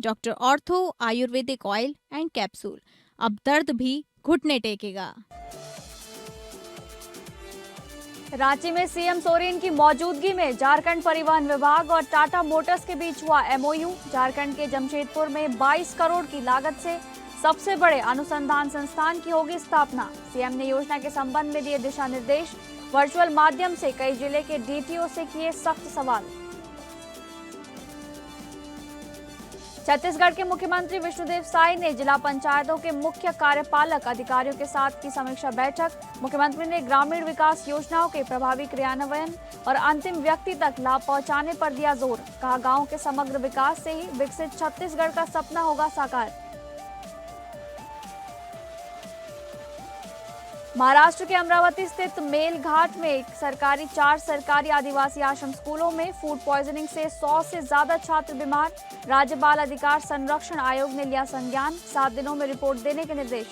Doctor ortho Ayurvedic oil and capsule. अब दर्द भी घुटने टेकेगा। रांची में सीएम सोरेन की मौजूदगी में झारखंड परिवहन विभाग और टाटा मोटर्स के बीच हुआ एमओयू। झारखंड के जमशेदपुर में 22 करोड़ की लागत से सबसे बड़े अनुसंधान संस्थान की होगी स्थापना। सीएम ने योजना के संबंध में दिए दिशा निर्देश। वर्चुअल माध्यम से कई जिले के डीटीओ से किए सख्त सवाल। छत्तीसगढ़ के मुख्यमंत्री विष्णुदेव साय ने जिला पंचायतों के मुख्य कार्यपालक अधिकारियों के साथ की समीक्षा बैठक। मुख्यमंत्री ने ग्रामीण विकास योजनाओं के प्रभावी क्रियान्वयन और अंतिम व्यक्ति तक लाभ पहुंचाने पर दिया जोर। कहा, गांव के समग्र विकास से ही विकसित छत्तीसगढ़ का सपना होगा साकार। महाराष्ट्र के अमरावती स्थित मेलघाट में 4 सरकारी आदिवासी आश्रम स्कूलों में फूड पॉइजनिंग से 100 से ज्यादा छात्र बीमार। राज्य बाल अधिकार संरक्षण आयोग ने लिया संज्ञान। 7 दिनों में रिपोर्ट देने के निर्देश।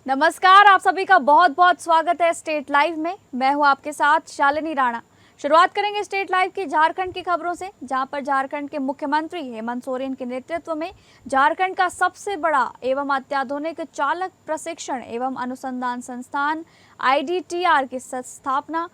नमस्कार, आप सभी का बहुत बहुत स्वागत है स्टेट लाइव में। मैं हूं आपके साथ शालिनी राणा। शुरुआत करेंगे स्टेट लाइव की झारखंड की खबरों से, जहां पर झारखंड के मुख्यमंत्री हेमंत सोरेन के नेतृत्व में झारखंड का सबसे बड़ा एवं अत्याधुनिक चालक प्रशिक्षण एवं अनुसंधान संस्थान IDTR की स्थापना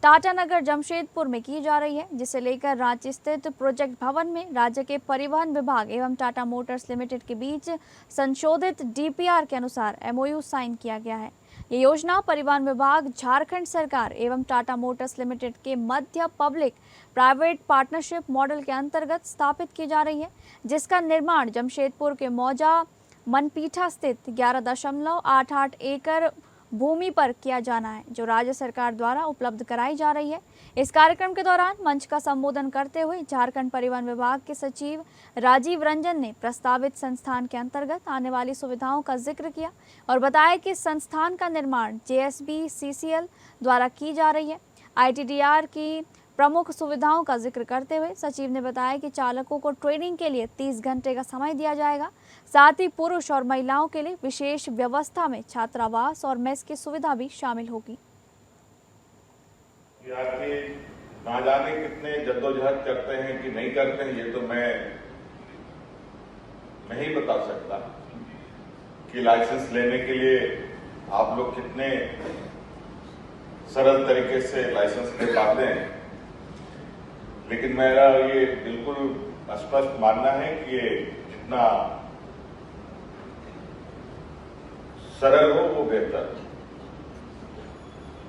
टाटानगर जमशेदपुर में की जा रही है, जिसे लेकर रांची स्थित प्रोजेक्ट भवन में राज्य के परिवहन विभाग एवं टाटा मोटर्स लिमिटेड के बीच संशोधित DPR के अनुसार MOU साइन किया गया है। ये योजना परिवहन विभाग, झारखंड सरकार एवं टाटा मोटर्स लिमिटेड के मध्य पब्लिक प्राइवेट पार्टनरशिप मॉडल के अंतर्गत स्थापित की जा रही है, जिसका निर्माण जमशेदपुर के मौजा मनपीठा स्थित 11.88 एकड़ भूमि पर किया जाना है, जो राज्य सरकार द्वारा उपलब्ध कराई जा रही है। इस कार्यक्रम के दौरान मंच का संबोधन करते हुए झारखंड परिवहन विभाग के सचिव राजीव रंजन ने प्रस्तावित संस्थान के अंतर्गत आने वाली सुविधाओं का जिक्र किया और बताया कि संस्थान का निर्माण JSB CCL द्वारा की जा रही है। IDTR की प्रमुख सुविधाओं का जिक्र करते हुए सचिव ने बताया कि चालकों को ट्रेनिंग के लिए 30 घंटे का समय दिया जाएगा। साथ ही पुरुष और महिलाओं के लिए विशेष व्यवस्था में छात्रावास और मेस की सुविधा भी शामिल होगी। ना जाने कितने जद्दोजहद करते हैं कि नहीं करते हैं, ये तो मैं नहीं बता सकता कि लाइसेंस लेने के लिए आप लोग कितने सरल तरीके से लाइसेंस ले पाते हैं, लेकिन मेरा ये बिल्कुल स्पष्ट मानना है कि ये जितना सरल हो वो बेहतर।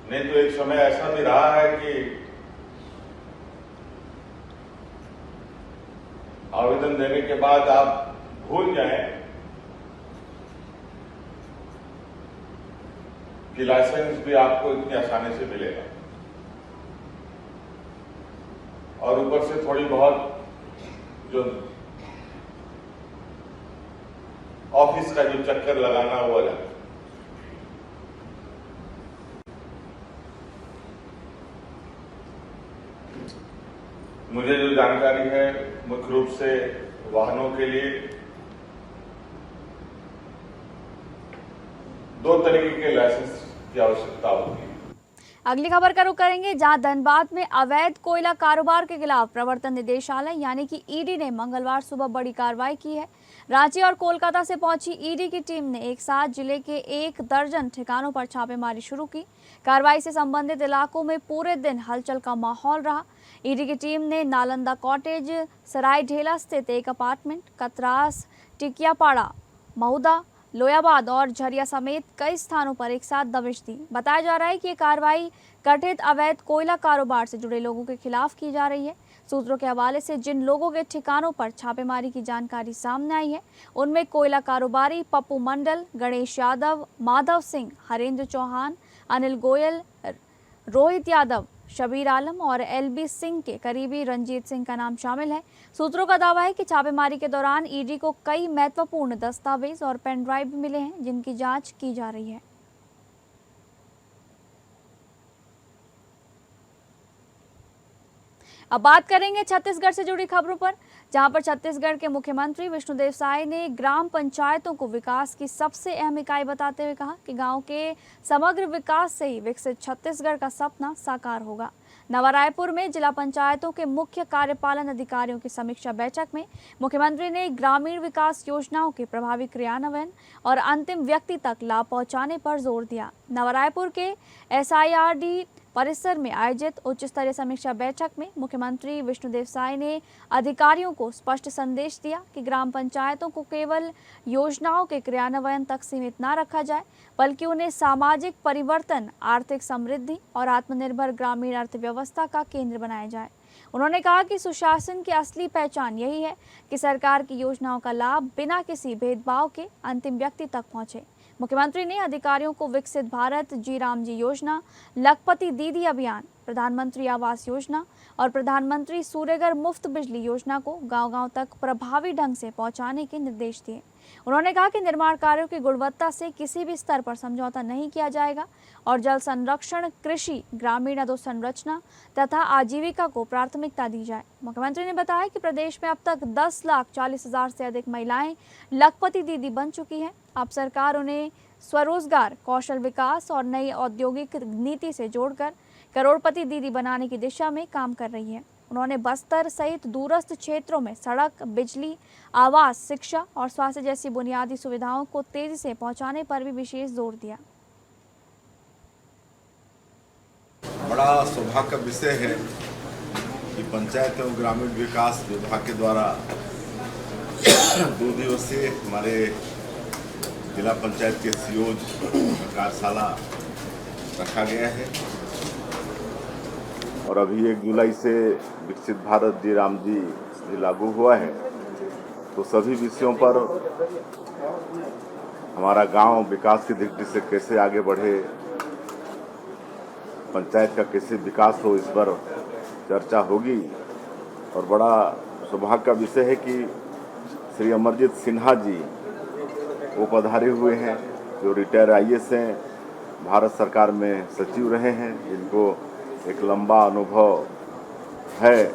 नहीं तो एक समय ऐसा भी रहा है कि आवेदन देने के बाद आप भूल जाएं कि लाइसेंस भी आपको इतनी आसानी से मिलेगा, और ऊपर से थोड़ी बहुत जो ऑफिस का जो चक्कर लगाना वो अलग। मुझे जो जानकारी है मुख्य रूप से वाहनों के लिए 2 तरीके के लाइसेंस की आवश्यकता होती है। अगली खबर का रुख करेंगे, जहां धनबाद में अवैध कोयला कारोबार के खिलाफ प्रवर्तन निदेशालय यानी कि ED ने मंगलवार सुबह बड़ी कार्रवाई की है। रांची और कोलकाता से पहुंची ED की टीम ने एक साथ जिले के 1 दर्जन ठिकानों पर छापेमारी शुरू की। कार्रवाई से संबंधित इलाकों में पूरे दिन हलचल का माहौल रहा। ED की टीम ने नालंदा कॉटेज, सराय ढेला स्थित एक अपार्टमेंट, कतरास, टिकियापाड़ा, महुदा, लोयाबाद और झरिया समेत कई स्थानों पर एक साथ दबिश दी। बताया जा रहा है कि ये कार्रवाई कथित अवैध कोयला कारोबार से जुड़े लोगों के खिलाफ की जा रही है। सूत्रों के हवाले से जिन लोगों के ठिकानों पर छापेमारी की जानकारी सामने आई है, उनमें कोयला कारोबारी पप्पू मंडल, गणेश यादव, माधव सिंह, हरेंद्र चौहान, अनिल गोयल, रोहित यादव, शबीर आलम और LB सिंह के करीबी रंजीत सिंह का नाम शामिल है। सूत्रों का दावा है कि छापेमारी के दौरान ED को कई महत्वपूर्ण दस्तावेज और पेन ड्राइव भी मिले हैं, जिनकी जांच की जा रही है। अब बात करेंगे छत्तीसगढ़ से जुड़ी खबरों पर, जहां पर छत्तीसगढ़ के मुख्यमंत्री विष्णुदेव साय ने ग्राम पंचायतों को विकास की सबसे अहम इकाई बताते हुए कहा कि गांव के समग्र विकास से ही विकसित छत्तीसगढ़ का सपना साकार होगा। नवा रायपुर में जिला पंचायतों के मुख्य कार्यपालन अधिकारियों की समीक्षा बैठक में मुख्यमंत्री ने ग्रामीण विकास योजनाओं के प्रभावी क्रियान्वयन और अंतिम व्यक्ति तक लाभ पहुंचाने पर जोर दिया। नवा रायपुर के SIRD परिसर में आयोजित उच्च स्तरीय समीक्षा बैठक में मुख्यमंत्री विष्णुदेव साय ने अधिकारियों को स्पष्ट संदेश दिया कि ग्राम पंचायतों को केवल योजनाओं के क्रियान्वयन तक सीमित न रखा जाए, बल्कि उन्हें सामाजिक परिवर्तन, आर्थिक समृद्धि और आत्मनिर्भर ग्रामीण अर्थव्यवस्था का केंद्र बनाया जाए। उन्होंने कहा कि सुशासन की असली पहचान यही है कि सरकार की योजनाओं का लाभ बिना किसी भेदभाव के अंतिम व्यक्ति तक पहुंचे। मुख्यमंत्री ने अधिकारियों को विकसित भारत जी राम जी योजना, लखपति दीदी अभियान, प्रधानमंत्री आवास योजना और प्रधानमंत्री सूर्यघर मुफ्त बिजली योजना को गांव-गांव तक प्रभावी ढंग से पहुंचाने के निर्देश दिए। उन्होंने कहा कि निर्माण कार्यों की गुणवत्ता से किसी भी स्तर पर समझौता नहीं किया जाएगा और जल संरक्षण, कृषि, ग्रामीण अधोसंरचना तथा आजीविका को प्राथमिकता दी जाए। मुख्यमंत्री ने बताया कि प्रदेश में अब तक 10,40,000 से अधिक महिलाएं लखपति दीदी बन चुकी हैं। अब सरकार उन्हें स्वरोजगार, कौशल विकास और नई औद्योगिक नीति से जोड़कर करोड़पति दीदी बनाने की दिशा में काम कर रही है। उन्होंने बस्तर सहित दूरस्थ क्षेत्रों में सड़क, बिजली, आवास, शिक्षा और स्वास्थ्य जैसी बुनियादी सुविधाओं को तेजी से पहुंचाने पर भी विशेष जोर दिया। बड़ा सौभाग्य का विषय है कि पंचायत एवं ग्रामीण विकास विभाग के द्वारा 2 दिवसीय हमारे जिला पंचायत के CEOज कार्यशाला रखा गया है और अभी 1 जुलाई से विकसित भारत जी राम जी लागू हुआ है, तो सभी विषयों पर हमारा गांव विकास की दृष्टि से कैसे आगे बढ़े, पंचायत का कैसे विकास हो, इस पर चर्चा होगी। और बड़ा सौभाग्य का विषय है कि श्री अमरजीत सिन्हा जी वो पधारे हुए हैं, जो रिटायर IAS हैं, भारत सरकार में सचिव रहे हैं, जिनको एक लंबा अनुभव है।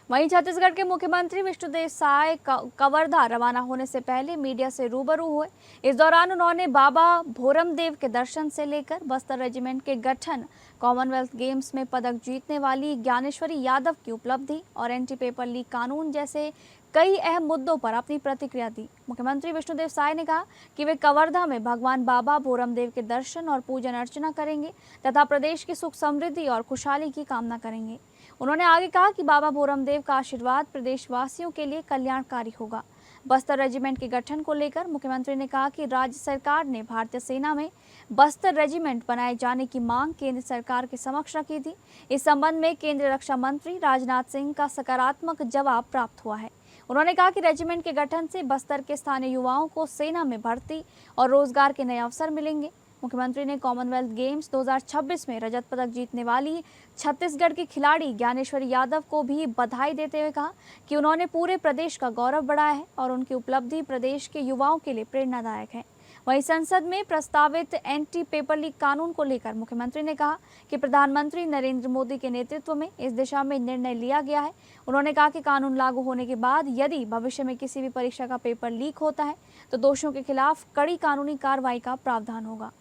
वहीं छत्तीसगढ़ के मुख्यमंत्री विष्णुदेव साय कवर्धा रवाना होने से पहले मीडिया से रूबरू हुए। इस दौरान उन्होंने बाबा भोरमदेव के दर्शन से लेकर बस्तर रेजिमेंट के गठन, कॉमनवेल्थ गेम्स में पदक जीतने वाली ज्ञानेश्वरी यादव की उपलब्धि और एंटी पेपर लीक कानून जैसे कई अहम मुद्दों पर अपनी प्रतिक्रिया दी। मुख्यमंत्री विष्णुदेव साय ने कहा कि वे कवर्धा में भगवान बाबा भोरमदेव के दर्शन और पूजन अर्चना करेंगे तथा प्रदेश की सुख समृद्धि और खुशहाली की कामना करेंगे। उन्होंने आगे कहा कि बाबा भोरमदेव का आशीर्वाद प्रदेशवासियों के लिए कल्याणकारी होगा। बस्तर रेजिमेंट के गठन को लेकर मुख्यमंत्री ने कहा कि राज्य सरकार ने भारतीय सेना में बस्तर रेजिमेंट बनाए जाने की मांग केंद्र सरकार के समक्ष रखी थी। इस संबंध में केंद्रीय रक्षा मंत्री राजनाथ सिंह का सकारात्मक जवाब प्राप्त हुआ है। उन्होंने कहा कि रेजिमेंट के गठन से बस्तर के स्थानीय युवाओं को सेना में भर्ती और रोजगार के नए अवसर मिलेंगे। मुख्यमंत्री ने कॉमनवेल्थ गेम्स 2026 में रजत पदक जीतने वाली छत्तीसगढ़ की खिलाड़ी ज्ञानेश्वरी यादव को भी बधाई देते हुए कहा कि उन्होंने पूरे प्रदेश का गौरव बढ़ाया है और उनकी उपलब्धि प्रदेश के युवाओं के लिए प्रेरणादायक है। वहीं संसद में प्रस्तावित एंटी पेपर लीक कानून को लेकर मुख्यमंत्री ने कहा कि प्रधानमंत्री नरेंद्र मोदी के नेतृत्व में इस दिशा में निर्णय लिया गया है। उन्होंने कहा कि कानून लागू होने के बाद यदि भविष्य में किसी भी परीक्षा का पेपर लीक होता है तो दोषियों के खिलाफ कड़ी कानूनी कार्रवाई का प्रावधान होगा।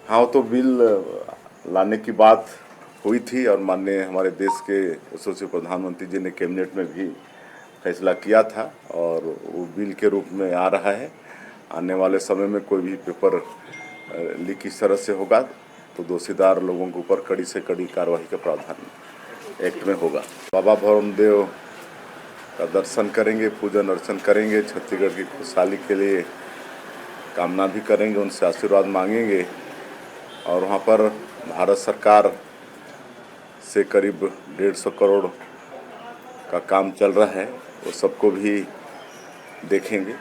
हाँ, तो बिल लाने की बात हुई थी और माननीय हमारे देश के यशस्वी प्रधानमंत्री जी ने कैबिनेट में भी फैसला किया था और वो बिल के रूप में आ रहा है। आने वाले समय में कोई भी पेपर लीक इस तरह से होगा तो दोषीदार लोगों के ऊपर कड़ी से कड़ी कार्रवाई का प्रावधान एक्ट में होगा। बाबा भोरमदेव का दर्शन करेंगे, पूजन अर्चन करेंगे, छत्तीसगढ़ की खुशहाली के लिए कामना भी करेंगे, उनसे आशीर्वाद मांगेंगे और वहाँ पर भारत सरकार से करीब 150 करोड़ का काम चल रहा है, वो सबको भी देखेंगे।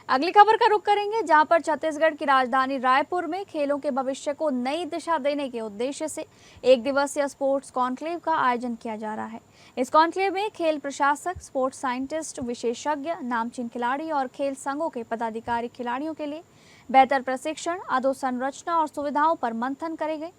अगली खबर का रुख करेंगे जहां पर छत्तीसगढ़ की राजधानी रायपुर में खेलों के भविष्य को नई दिशा देने के उद्देश्य से 1 दिवसीय स्पोर्ट्स कॉन्क्लेव का आयोजन किया जा रहा है। इस कॉन्क्लेव में खेल प्रशासक, स्पोर्ट्स साइंटिस्ट, विशेषज्ञ, नामचीन खिलाड़ी और खेल संघों के पदाधिकारी खिलाड़ियों के लिए बेहतर प्रशिक्षण, अधोसंरचना और सुविधाओं पर मंथन करेंगे।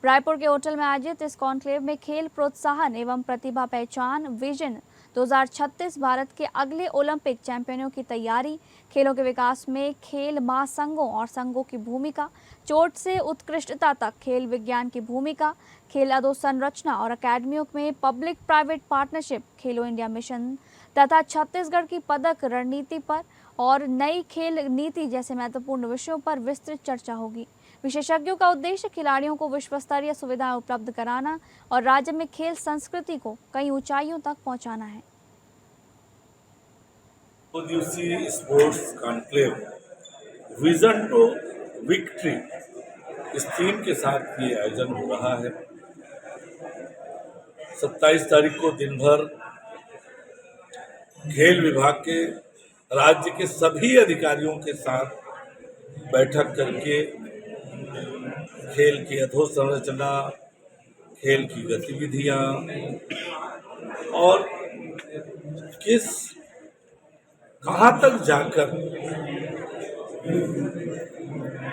रायपुर के होटल में आयोजित इस कॉन्क्लेव में खेल प्रोत्साहन एवं प्रतिभा पहचान विजन 2036 भारत के अगले ओलंपिक चैंपियनों की तैयारी, खेलों के विकास में खेल महासंघों और संघों की भूमिका, चोट से उत्कृष्टता तक खेल विज्ञान की भूमिका, खेल अधोसंरचना और अकादमियों में पब्लिक प्राइवेट पार्टनरशिप, खेलो इंडिया मिशन तथा छत्तीसगढ़ की पदक रणनीति पर और नई खेल नीति जैसे महत्वपूर्ण विषयों पर विस्तृत चर्चा होगी। विशेषज्ञों का उद्देश्य खिलाड़ियों को विश्व स्तरीय सुविधाएं उपलब्ध कराना और राज्य में खेल संस्कृति को कई ऊंचाइयों तक पहुंचाना है। 2 दिवसीय sports conclave vision to victory इस थीम के साथ ये आयोजन हो रहा है। 27 तारीख को दिन भर खेल विभाग के राज्य के सभी अधिकारियों के साथ बैठक करके खेल की अधोसंरचना, खेल की गतिविधियां और कहाँ तक जाकर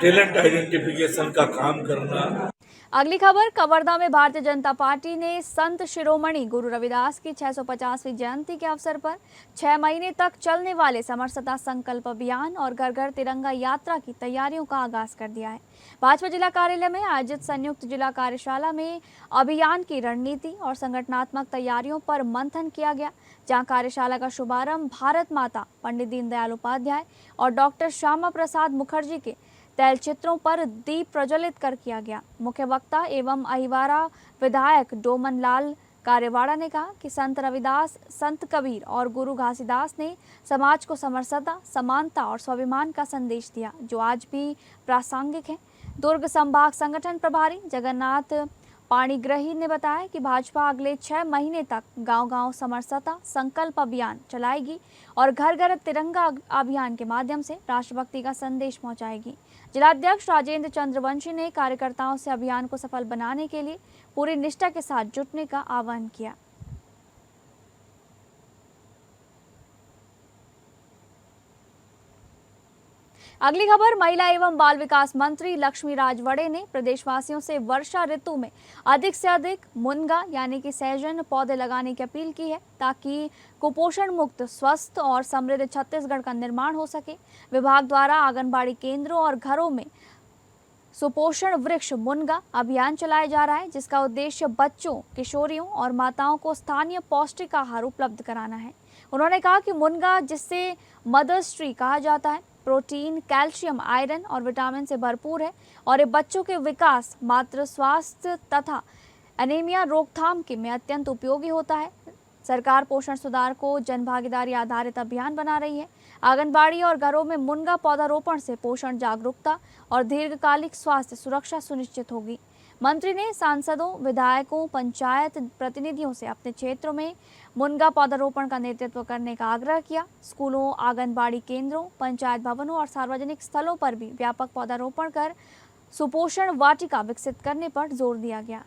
टैलेंट आइडेंटिफिकेशन का काम करना। अगली खबर, कवर्धा में भारतीय जनता पार्टी ने संत शिरोमणि गुरु रविदास की 650वीं जयंती के अवसर पर 6 महीने तक चलने वाले समरसता संकल्प अभियान और घर घर तिरंगा यात्रा की तैयारियों का आगाज कर दिया है। भाजपा जिला कार्यालय में आयोजित संयुक्त जिला कार्यशाला में अभियान की रणनीति और संगठनात्मक तैयारियों पर मंथन किया गया, जहां कार्यशाला का शुभारंभ भारत माता, पंडित दीनदयाल उपाध्याय और डॉक्टर श्यामा प्रसाद मुखर्जी के तैलचित्रों पर दीप प्रज्वलित कर किया गया। मुख्य वक्ता एवं अहिवारा विधायक डोमन लाल कार्यवाड़ा ने कहा कि संत रविदास, संत कबीर और गुरु घासीदास ने समाज को समरसता, समानता और स्वाभिमान का संदेश दिया, जो आज भी प्रासंगिक है। दुर्ग संभाग संगठन प्रभारी जगन्नाथ पाणिग्रही ने बताया कि भाजपा अगले 6 महीने तक गांव-गांव समरसता संकल्प अभियान चलाएगी और घर घर तिरंगा अभियान के माध्यम से राष्ट्रभक्ति का संदेश पहुंचाएगी। जिलाध्यक्ष राजेंद्र चंद्रवंशी ने कार्यकर्ताओं से अभियान को सफल बनाने के लिए पूरी निष्ठा के साथ जुटने का आह्वान किया। अगली खबर, महिला एवं बाल विकास मंत्री लक्ष्मी राजवड़े ने प्रदेशवासियों से वर्षा ऋतु में अधिक से अधिक मुनगा यानी कि सहजन पौधे लगाने की अपील की है, ताकि कुपोषण मुक्त, स्वस्थ और समृद्ध छत्तीसगढ़ का निर्माण हो सके। विभाग द्वारा आंगनबाड़ी केंद्रों और घरों में सुपोषण वृक्ष मुनगा अभियान चलाया जा रहा है, जिसका उद्देश्य बच्चों, किशोरियों और माताओं को स्थानीय पौष्टिक आहार उपलब्ध कराना है। उन्होंने कहा कि मुनगा, जिससे मदर्स ट्री कहा जाता है, प्रोटीन, कैल्शियम, आयरन और विटामिन से भरपूर है और ये बच्चों के विकास, मातृ स्वास्थ्य तथा एनीमिया रोकथाम के में अत्यंत उपयोगी होता है। सरकार पोषण सुधार को जनभागीदारी आधारित अभियान बना रही है। आंगनबाड़ी और घरों में मुनगा पौधारोपण से पोषण जागरूकता और दीर्घकालिक स्वास्थ्य सुरक्षा सुनिश्चित होगी। मंत्री ने सांसदों, विधायकों, पंचायत प्रतिनिधियों से अपने क्षेत्रों में मुनगा पौधारोपण का नेतृत्व करने का आग्रह किया। स्कूलों, आंगनबाड़ी केंद्रों, पंचायत भवनों और सार्वजनिक स्थलों पर भी व्यापक पौधारोपण कर सुपोषण वाटिका विकसित करने पर जोर दिया गया।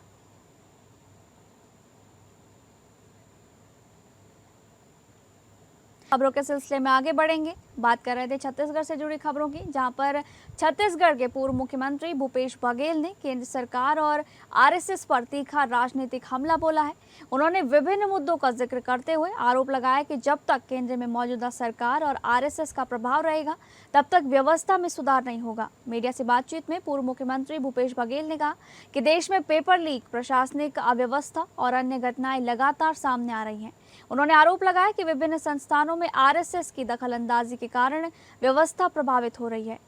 खबरों के सिलसिले में आगे बढ़ेंगे। बात कर रहे थे छत्तीसगढ़ से जुड़ी खबरों की, जहां पर छत्तीसगढ़ के पूर्व मुख्यमंत्री भूपेश बघेल ने केंद्र सरकार और आरएसएस पर तीखा राजनीतिक हमला बोला है। उन्होंने विभिन्न मुद्दों का जिक्र करते हुए आरोप लगाया कि जब तक केंद्र में मौजूदा सरकार और आरएसएस का प्रभाव रहेगा, तब तक व्यवस्था में सुधार नहीं होगा। मीडिया से बातचीत में पूर्व मुख्यमंत्री भूपेश बघेल ने कहा कि देश में पेपर लीक, प्रशासनिक अव्यवस्था और अन्य घटनाएं लगातार सामने आ रही हैं। उन्होंने आरोप लगाया कि विभिन्न संस्थानों में आरएसएस की दखलंदाजी के कारण व्यवस्था प्रभावित हो रही है।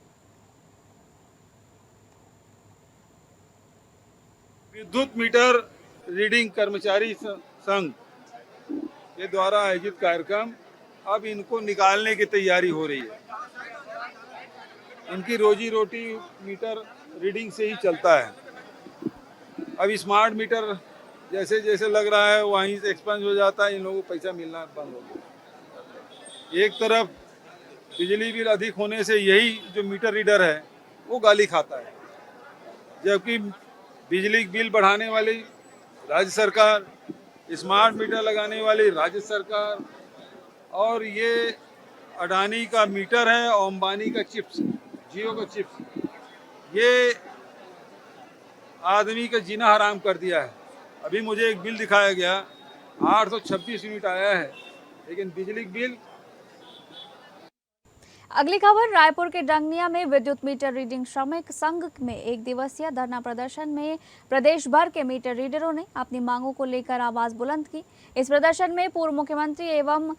विद्युत मीटर रीडिंग कर्मचारी संघ के द्वारा आयोजित कार्यक्रम, अब इनको निकालने की तैयारी हो रही है। इनकी रोजी रोटी मीटर रीडिंग से ही चलता है। अब स्मार्ट मीटर जैसे जैसे लग रहा है वहीं से एक्सपेंस हो जाता है, इन लोगों को पैसा मिलना बंद हो गया। एक तरफ बिजली बिल अधिक होने से यही जो मीटर रीडर है वो गाली खाता है, जबकि बिजली बिल बढ़ाने वाली राज्य सरकार, स्मार्ट मीटर लगाने वाली राज्य सरकार, और ये अडानी का मीटर है और अंबानी का चिप्स, जियो का चिप्स, ये आदमी का जीना हराम कर दिया है। अभी मुझे एक बिल दिखाया गया, 826 यूनिट आया है, लेकिन बिजली बिल। अगली खबर, रायपुर के डंगनिया में विद्युत मीटर रीडिंग श्रमिक संघ में एक दिवसीय धरना प्रदर्शन में प्रदेश भर के मीटर रीडरों ने अपनी मांगों को लेकर आवाज बुलंद की। इस प्रदर्शन में पूर्व मुख्यमंत्री एवं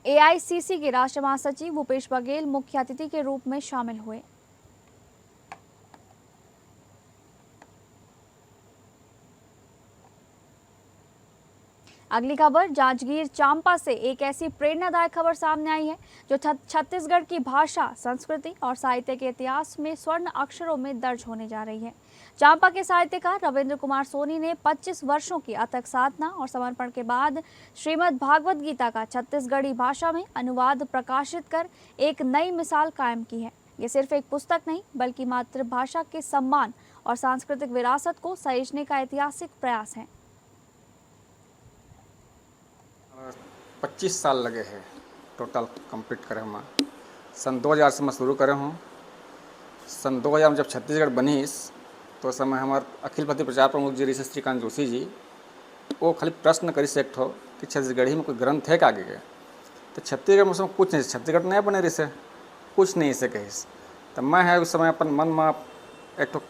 एआईसीसी के राष्ट्रीय महासचिव भूपेश बघेल मुख्य अतिथि के रूप में शामिल हुए। अगली खबर, जांजगीर चांपा से एक ऐसी प्रेरणादायक खबर सामने आई है जो छत्तीसगढ़ की भाषा, संस्कृति और साहित्य के इतिहास में स्वर्ण अक्षरों में दर्ज होने जा रही है। चांपा के साहित्यकार रविंद्र कुमार सोनी ने 25 वर्षों की अथक साधना और समर्पण के बाद श्रीमद् भागवत गीता का छत्तीसगढ़ी भाषा में अनुवाद प्रकाशित कर एक नई मिसाल कायम की है। ये सिर्फ एक पुस्तक नहीं, बल्कि मातृभाषा के सम्मान और सांस्कृतिक विरासत को सहेजने का ऐतिहासिक प्रयास है। 25 साल लगे हैं टोटल कंप्लीट करे हम। सन 2000 से मैं शुरू करे हूँ। सन 2000 में जब छत्तीसगढ़ बनी तो समय हमारे अखिल भारतीय प्रचार प्रमुख जी ऋषि श्रीकांत जोशी जी वो खाली प्रश्न करी से एक ठो कि छत्तीसगढ़ी में कोई ग्रंथ है आगे के, तो छत्तीसगढ़ में उसमें कुछ नहीं, छत्तीसगढ़ नहीं बने रही से कुछ नहीं से कही। तो मैं है उस समय अपन मन में एक ठो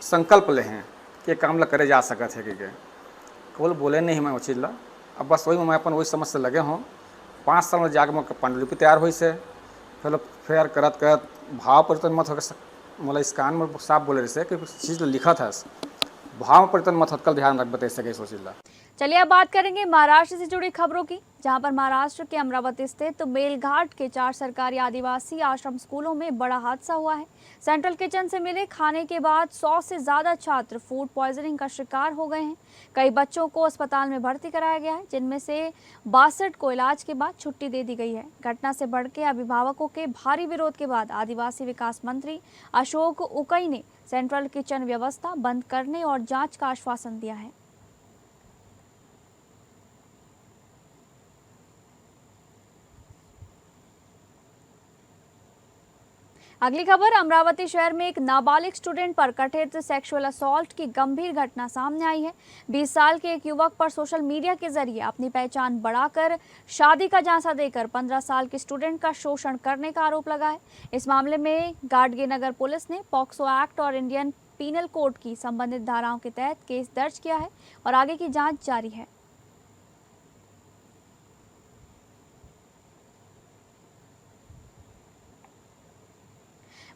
संकल्प ले हैं कि काम ला करे जा सकत है कि केवल बोले नहीं मैं वो चीज़ ला। अब बस वही मैं अपन वही समझ से लगे हूँ। 5 साल में जाकर मैं पांडुलिपि तैयार हुई से फिर करत करत भाव परिवर्तन मत हो, मतलब इस कान में साफ बोले रहे कि चीज़ लिखा था, भाव परिवर्तन मत होकर ध्यान रख बता सके सोच ला। चलिए अब बात करेंगे महाराष्ट्र से जुड़ी खबरों की, जहां पर महाराष्ट्र के अमरावती स्थित मेलघाट के 4 सरकारी आदिवासी आश्रम स्कूलों में बड़ा हादसा हुआ है। सेंट्रल किचन से मिले खाने के बाद 100 से ज्यादा छात्र फूड पॉइजनिंग का शिकार हो गए हैं। कई बच्चों को अस्पताल में भर्ती कराया गया है, जिनमें से 62 को इलाज के बाद छुट्टी दे दी गई है। घटना से भड़के अभिभावकों के भारी विरोध के बाद आदिवासी विकास मंत्री अशोक उकई ने सेंट्रल किचन व्यवस्था बंद करने और जाँच का आश्वासन दिया है। अगली खबर, अमरावती शहर में एक नाबालिग स्टूडेंट पर कथित सेक्सुअल असॉल्ट की गंभीर घटना सामने आई है। 20 साल के एक युवक पर सोशल मीडिया के जरिए अपनी पहचान बढ़ाकर शादी का झांसा देकर 15 साल के स्टूडेंट का शोषण करने का आरोप लगा है। इस मामले में गाडगे नगर पुलिस ने पॉक्सो एक्ट और इंडियन पीनल कोड की संबंधित धाराओं के तहत केस दर्ज किया है और आगे की जाँच जारी है।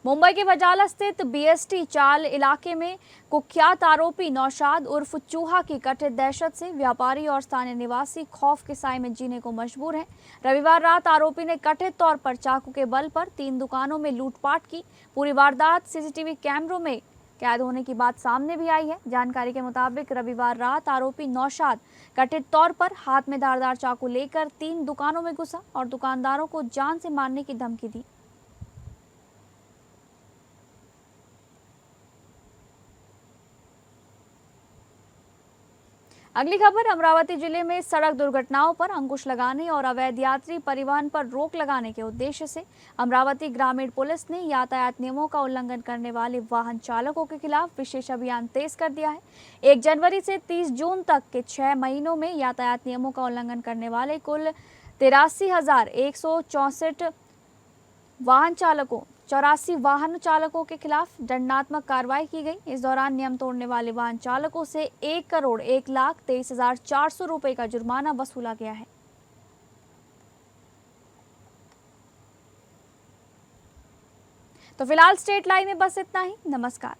मुंबई के वजाला स्थित बीएसटी चाल इलाके में कुख्यात आरोपी नौशाद उर्फ चूहा की कथित दहशत से व्यापारी और स्थानीय निवासी खौफ के साए में जीने को मजबूर हैं। रविवार रात आरोपी ने कथित तौर पर चाकू के बल पर 3 दुकानों में लूटपाट की। पूरी वारदात सीसीटीवी कैमरों में कैद होने की बात सामने भी आई है। जानकारी के मुताबिक रविवार रात आरोपी नौशाद कथित तौर पर हाथ में धारदार चाकू लेकर 3 दुकानों में घुसा और दुकानदारों को जान से मारने की धमकी दी। अगली खबर, अमरावती जिले में सड़क दुर्घटनाओं पर अंकुश लगाने और अवैध यात्री परिवहन पर रोक लगाने के उद्देश्य से अमरावती ग्रामीण पुलिस ने यातायात नियमों का उल्लंघन करने वाले वाहन चालकों के खिलाफ विशेष अभियान तेज कर दिया है। 1 जनवरी से 30 जून तक के 6 महीनों में यातायात नियमों का उल्लंघन करने वाले कुल 83,164 वाहन चालकों के खिलाफ दंडात्मक कार्रवाई की गई। इस दौरान नियम तोड़ने वाले वाहन चालकों से 1,01,23,400 रुपए का जुर्माना वसूला गया है। तो फिलहाल स्टेट लाइव में बस इतना ही। नमस्कार।